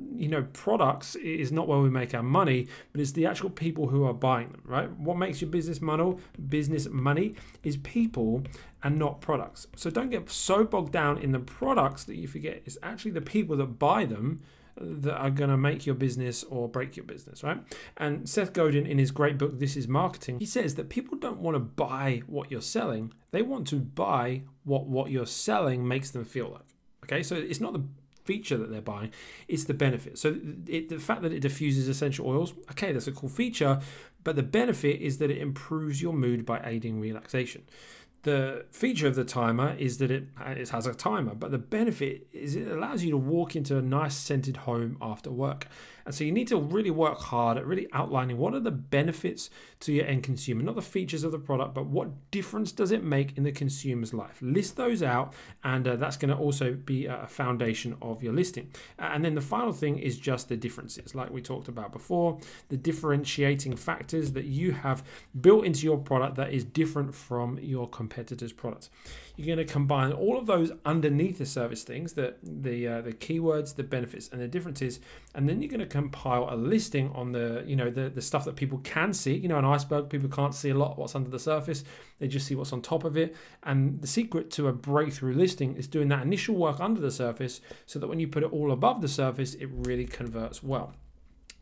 products is not where we make our money, but it's the actual people who are buying them, right? What makes your business money is people and not products. So don't get so bogged down in the products that you forget it's actually the people that buy them that are going to make your business or break your business, right? And Seth Godin, in his great book, This Is Marketing, he says that people don't want to buy what you're selling. They want to buy what you're selling makes them feel like. Okay, so it's not the feature that they're buying, it's the benefit. So the fact that it diffuses essential oils, okay, that's a cool feature, but the benefit is that it improves your mood by aiding relaxation. The feature of the timer is that it has a timer, but the benefit is it allows you to walk into a nice scented home after work. And so you need to really work hard at really outlining what are the benefits to your end consumer, not the features of the product, but what difference does it make in the consumer's life. List those out, and that's going to also be a foundation of your listing. And then the final thing is just the differences, like we talked about before, the differentiating factors that you have built into your product that is different from your competitors' products. You're going to combine all of those underneath the service things, the keywords, the benefits, and the differences, and then you're going to compile a listing on the stuff that people can see. An iceberg, people can't see a lot what's under the surface, they just see what's on top of it. And the secret to a breakthrough listing is doing that initial work under the surface so that when you put it all above the surface, it really converts well.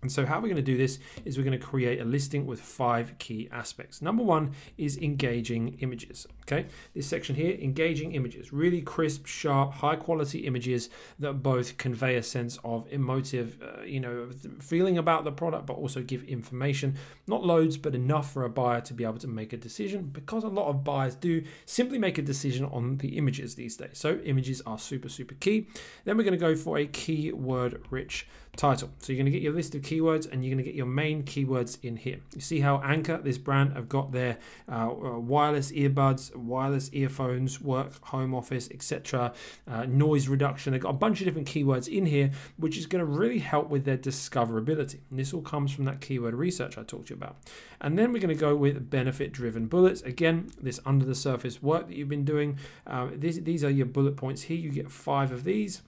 And so how we're going to do this is we're going to create a listing with 5 key aspects. Number one is engaging images. Okay, this section here, engaging images, really crisp, sharp, high quality images that both convey a sense of emotive, feeling about the product, but also give information. Not loads, but enough for a buyer to be able to make a decision, because a lot of buyers do simply make a decision on the images these days. So images are super key. Then we're going to go for a keyword rich title. So you're going to get your list of keywords and you're going to get your main keywords in here. You see how Anchor, this brand, have got their wireless earbuds, wireless earphones, work, home office, etc., noise reduction. They've got a bunch of different keywords in here, which is going to really help with their discoverability. And this all comes from that keyword research I talked to you about. And then we're going to go with benefit-driven bullets. Again, this under the surface work that you've been doing. These are your bullet points here. You get 5 of these.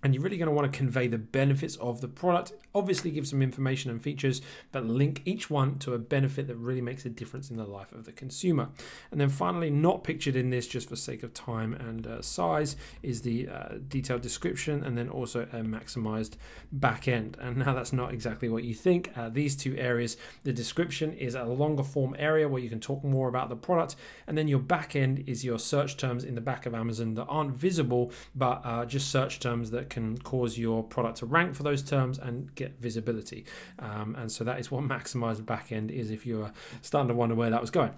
And you're really going to want to convey the benefits of the product. Obviously give some information and features, but link each one to a benefit that really makes a difference in the life of the consumer. And then finally, not pictured in this just for sake of time and size, is the detailed description, and then also a maximized back end. And now that's not exactly what you think. These 2 areas, the description is a longer form area where you can talk more about the product, and then your back end is your search terms in the back of Amazon that aren't visible, but just search terms that can cause your product to rank for those terms and get visibility. And so that is what maximized backend is, if you're starting to wonder where that was going.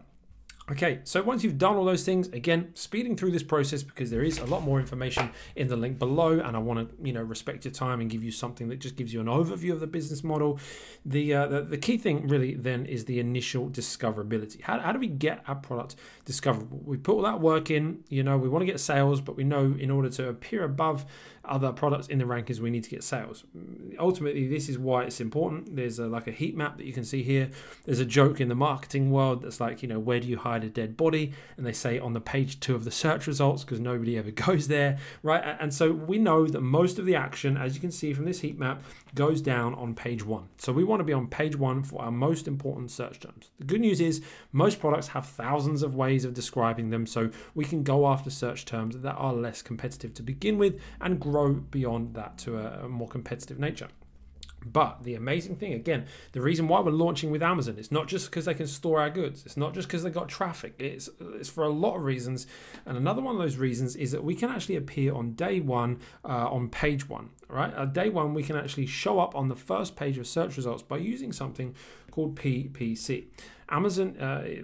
Okay, so once you've done all those things, again, speeding through this process because there is a lot more information in the link below, and I want to, respect your time and give you something that just gives you an overview of the business model. The key thing really then is the initial discoverability. How do we get our product discoverable? We put all that work in, we want to get sales, but we know in order to appear above other products in the rankings, we need to get sales. Ultimately, this is why it's important. There's like a heat map that you can see here. There's a joke in the marketing world that's like, where do you hide a dead body? And they say on the page 2 of the search results, because nobody ever goes there, right? And so we know that most of the action, as you can see from this heat map, goes down on page 1. So we want to be on page 1 for our most important search terms. The good news is most products have thousands of ways of describing them, so we can go after search terms that are less competitive to begin with and grow beyond that to a more competitive nature. But the amazing thing, again, the reason why we're launching with Amazon, it's not just because they can store our goods. It's not just because they got traffic. It's for a lot of reasons. And another one of those reasons is that we can actually appear on day 1 on page 1, right? Day 1, we can actually show up on the first page of search results by using something called PPC. Amazon,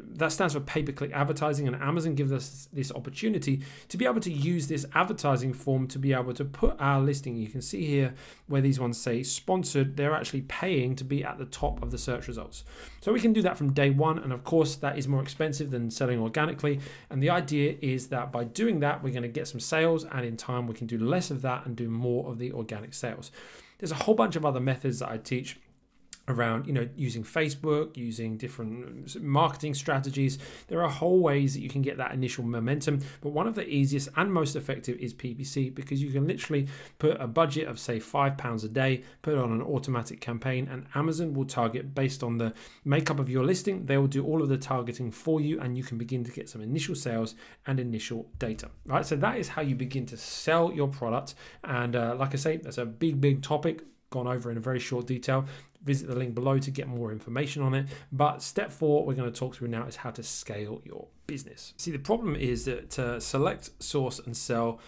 that stands for pay-per-click advertising, and Amazon gives us this opportunity to be able to use this advertising form to be able to put our listing. You can see here where these ones say sponsored, they're actually paying to be at the top of the search results. So we can do that from day 1, and of course that is more expensive than selling organically. And the idea is that by doing that, we're going to get some sales, and in time we can do less of that and do more of the organic sales. There's a whole bunch of other methods that I teach around, using Facebook, using different marketing strategies. There are whole ways that you can get that initial momentum, but one of the easiest and most effective is PPC, because you can literally put a budget of say £5 a day, put it on an automatic campaign, and Amazon will target based on the makeup of your listing. They will do all of the targeting for you, and you can begin to get some initial sales and initial data. Right, so that is how you begin to sell your product. And like I say, that's a big topic gone over in a very short detail. Visit the link below to get more information on it. But step 4 we're going to talk through now is how to scale your business. See, the problem is that to select, source, and sell,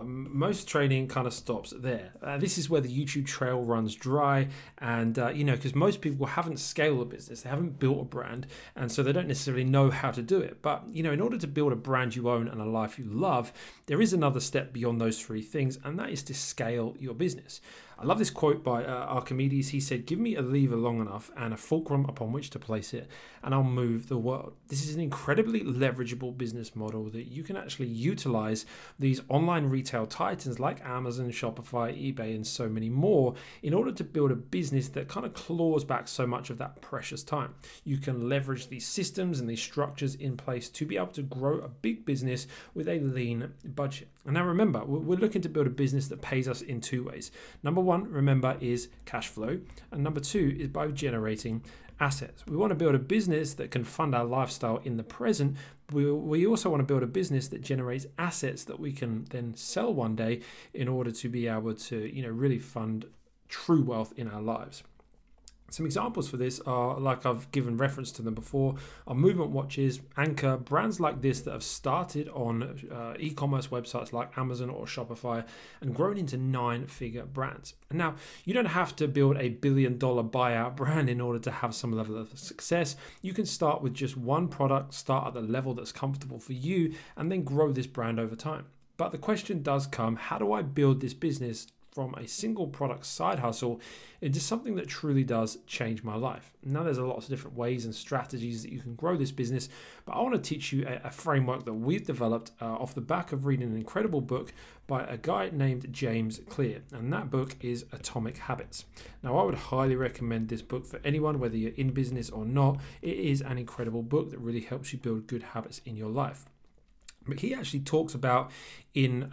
most training kind of stops there. This is where the YouTube trail runs dry, and because most people haven't scaled a business, they haven't built a brand, and so they don't necessarily know how to do it. But in order to build a brand you own and a life you love, there is another step beyond those 3 things, and that is to scale your business. I love this quote by Archimedes. He said, "Give me a lever long enough and a fulcrum upon which to place it, and I'll move the world." This is an incredibly leverageable business model that you can actually utilize these online retail titans like Amazon, Shopify, eBay, and so many more in order to build a business that kind of claws back so much of that precious time. You can leverage these systems and these structures in place to be able to grow a big business with a lean budget. And now remember, we're looking to build a business that pays us in 2 ways. Number 1, remember, is cash flow. And number 2 is by generating assets. We want to build a business that can fund our lifestyle in the present. We also want to build a business that generates assets that we can then sell one day in order to be able to, really fund true wealth in our lives. Some examples for this are, like I've given reference to them before, are movement watches, Anchor, brands like this that have started on e-commerce websites like Amazon or Shopify and grown into 9-figure brands. And now, you don't have to build a billion-dollar buyout brand in order to have some level of success. You can start with just one product, start at the level that's comfortable for you, and then grow this brand over time. But the question does come, how do I build this business from a single product side hustle into something that truly does change my life? Now, there's a lot of different ways and strategies that you can grow this business, but I want to teach you a framework that we've developed off the back of reading an incredible book by a guy named James Clear, and that book is Atomic Habits. Now, I would highly recommend this book for anyone, whether you're in business or not. It is an incredible book that really helps you build good habits in your life. But he actually talks about in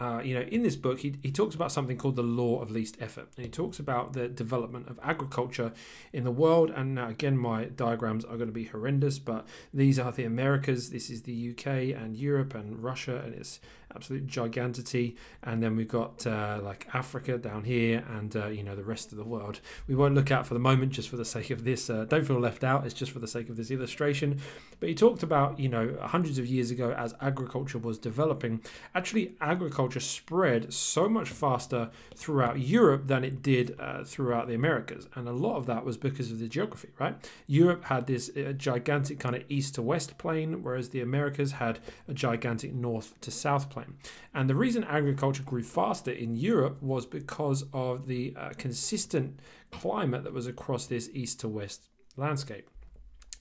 this book, he talks about something called the law of least effort. And he talks about the development of agriculture in the world. And now, again, my diagrams are going to be horrendous, but these are the Americas. This is the UK and Europe and Russia, and it's absolute gigantity. And then we've got like Africa down here and, the rest of the world. We won't look at for the moment, just for the sake of this. Don't feel left out. It's just for the sake of this illustration. But he talked about, hundreds of years ago, as agriculture was developing, actually agriculture spread so much faster throughout Europe than it did throughout the Americas. And a lot of that was because of the geography, right? Europe had this gigantic kind of east to west plain, whereas the Americas had a gigantic north to south plain. And the reason agriculture grew faster in Europe was because of the consistent climate that was across this east to west landscape.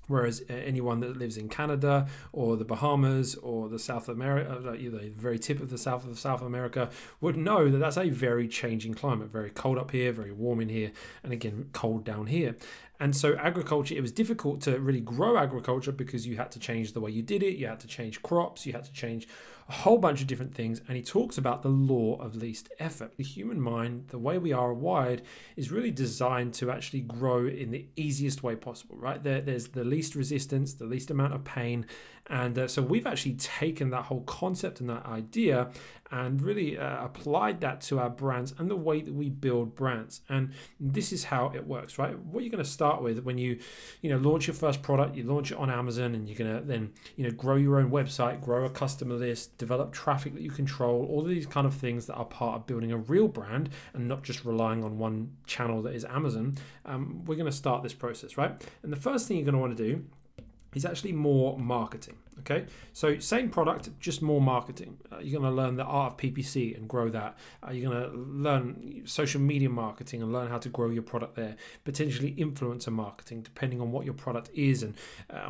Whereas anyone that lives in Canada or the Bahamas or the South America, the very tip of South America, would know that that's a very changing climate. Very cold up here, very warm in here, and again, cold down here. And so agriculture, it was difficult to really grow agriculture because you had to change the way you did it. You had to change crops. You had to change a whole bunch of different things. And he talks about the law of least effort. The human mind, the way we are wired, is really designed to actually grow in the easiest way possible, right? There's the least resistance, the least amount of pain. And so we've actually taken that whole concept and that idea and really applied that to our brands and the way that we build brands. And this is how it works, right? What you're going to start with when you launch your first product, you launch it on Amazon, and you're going to then grow your own website, grow a customer list, develop traffic that you control, all of these kind of things that are part of building a real brand and not just relying on one channel that is Amazon. We're going to start this process, right? And the first thing you're going to want to do is actually more marketing. Okay, so same product, just more marketing. You're going to learn the art of PPC and grow that. You're going to learn social media marketing and learn how to grow your product there. Potentially influencer marketing, depending on what your product is and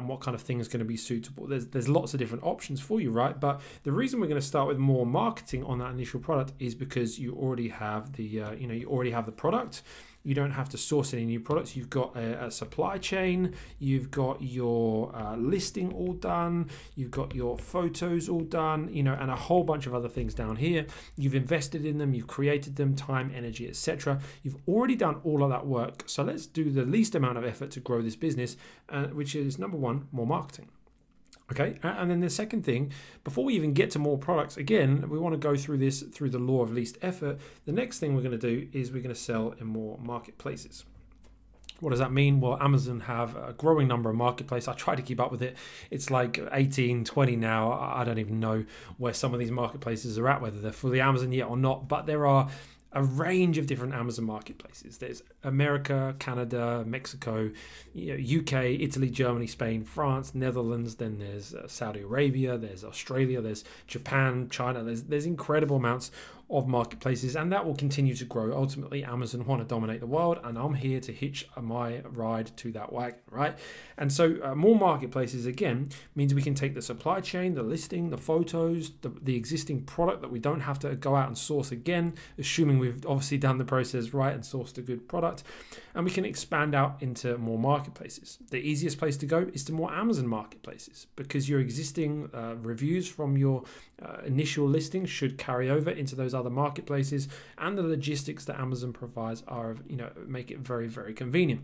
what kind of thing is going to be suitable. There's lots of different options for you, right? But the reason we're going to start with more marketing on that initial product is because you already have the you already have the product. You don't have to source any new products. You've got a supply chain. You've got your listing all done. You've got your photos all done, and a whole bunch of other things down here. You've invested in them. You've created them, time, energy, etc. You've already done all of that work. So let's do the least amount of effort to grow this business, which is number one, more marketing. Okay, and then the second thing, before we even get to more products, again, we want to go through this through the law of least effort. The next thing we're going to do is we're going to sell in more marketplaces. What does that mean? Well, Amazon have a growing number of marketplaces. I try to keep up with it. It's like 18, 20 now. I don't even know where some of these marketplaces are at, whether they're fully Amazon yet or not, but there are a range of different Amazon marketplaces. There's America, Canada, Mexico, UK, Italy, Germany, Spain, France, Netherlands. Then there's Saudi Arabia, there's Australia, there's Japan, China. There's incredible amounts of marketplaces, and that will continue to grow. Ultimately, Amazon want to dominate the world, and I'm here to hitch my ride to that wagon, right? And so more marketplaces, again, means we can take the supply chain, the listing, the photos, the existing product that we don't have to go out and source again, assuming we've obviously done the process right and sourced a good product, and we can expand out into more marketplaces. The easiest place to go is to more Amazon marketplaces, because your existing reviews from your initial listing should carry over into those other marketplaces, and the logistics that Amazon provides are, make it very, very convenient.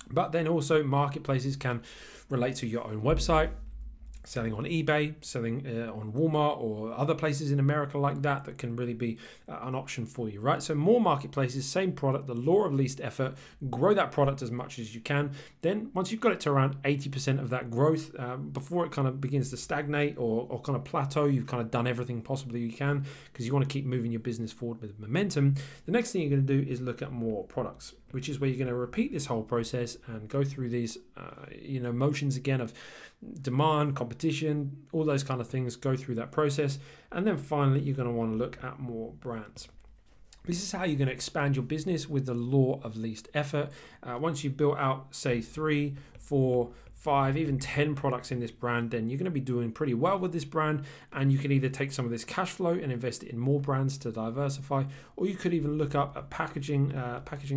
But then also marketplaces can relate to your own website, selling on eBay, selling on Walmart or other places in America like that can really be an option for you, right? So more marketplaces, same product, the law of least effort, grow that product as much as you can. Then once you've got it to around 80% of that growth, before it kind of begins to stagnate or kind of plateau, you've kind of done everything possibly you can, because you want to keep moving your business forward with momentum. The next thing you're going to do is look at more products, which is where you're going to repeat this whole process and go through these, motions again of demand, competition, all those kind of things. Go through that process, and then finally you're going to want to look at more brands. This is how you're going to expand your business with the law of least effort. Once you've built out, say, 3, 4, 5, even 10 products in this brand, then you're going to be doing pretty well with this brand, and you can either take some of this cash flow and invest it in more brands to diversify, or you could even look up at packaging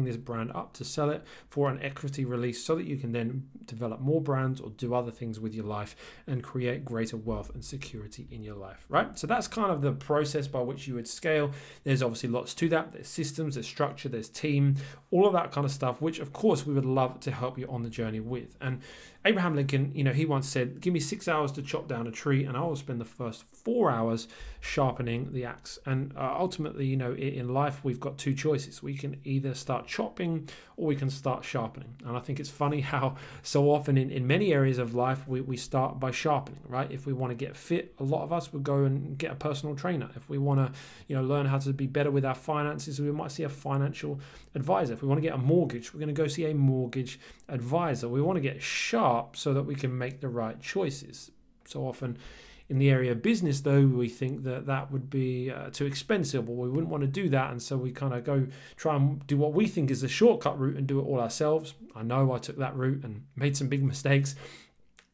this brand up to sell it for an equity release, so that you can then develop more brands or do other things with your life and create greater wealth and security in your life, right? So that's kind of the process by which you would scale. There's obviously lots to that. There's systems, there's structure, there's team, all of that kind of stuff, which of course we would love to help you on the journey with. And Abraham, Abraham Lincoln, you know, he once said, give me 6 hours to chop down a tree and I will spend the first 4 hours sharpening the axe. And ultimately, you know, in life, we've got two choices. We can either start chopping or we can start sharpening. And I think it's funny how so often in many areas of life, we start by sharpening, right? If we want to get fit, a lot of us would go and get a personal trainer. If we want to, you know, learn how to be better with our finances, we might see a financial advisor. If we want to get a mortgage, we're going to go see a mortgage advisor. We want to get sharp so that we can make the right choices. So often in the area of business, though, we think that that would be too expensive, or we wouldn't want to do that. And so we kind of go try and do what we think is the shortcut route and do it all ourselves. I know I took that route and made some big mistakes.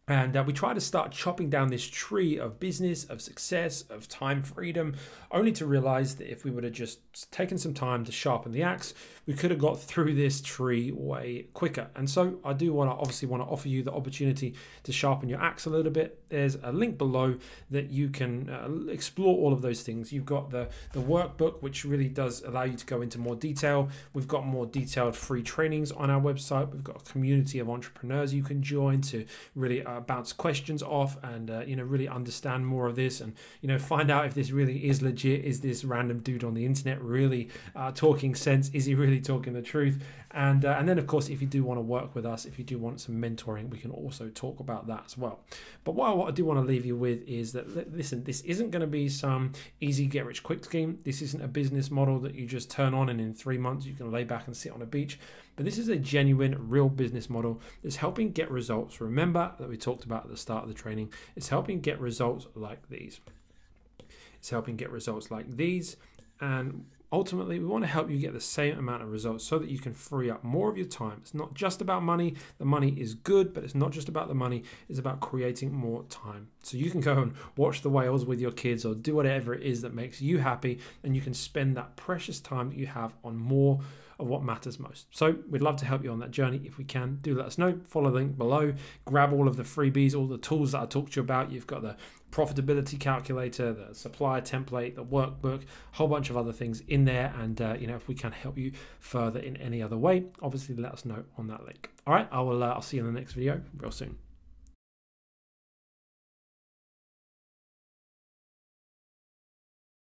And we try to start chopping down this tree of business, of success, of time freedom, only to realize that if we would have just taken some time to sharpen the axe, we could have got through this tree way quicker. And so I do obviously want to offer you the opportunity to sharpen your axe a little bit. There's a link below that you can explore all of those things. You've got the workbook, which really does allow you to go into more detail. We've got more detailed free trainings on our website. We've got a community of entrepreneurs you can join to really bounce questions off and you know, really understand more of this, and you know, find out if this really is legit. Is this random dude on the internet really talking sense? Is he really talking the truth? And then of course, if you do want to work with us, if you do want some mentoring, we can also talk about that as well. But what I do want to leave you with is that, listen, this isn't going to be some easy get rich quick scheme. This isn't a business model that you just turn on and in 3 months you can lay back and sit on a beach. But this is a genuine, real business model that's helping get results. Remember that we talked about at the start of the training. It's helping get results like these. It's helping get results like these. And ultimately, we want to help you get the same amount of results so that you can free up more of your time. It's not just about money. The money is good, but it's not just about the money. It's about creating more time. So you can go and watch the whales with your kids or do whatever it is that makes you happy, and you can spend that precious time that you have on more of what matters most. So we'd love to help you on that journey. If we can, do let us know. Follow the link below. Grab all of the freebies, all the tools that I talked to you about. You've got the profitability calculator, the supplier template, the workbook, a whole bunch of other things in there. And you know, if we can help you further in any other way, obviously let us know on that link. All right, I'll see you in the next video real soon.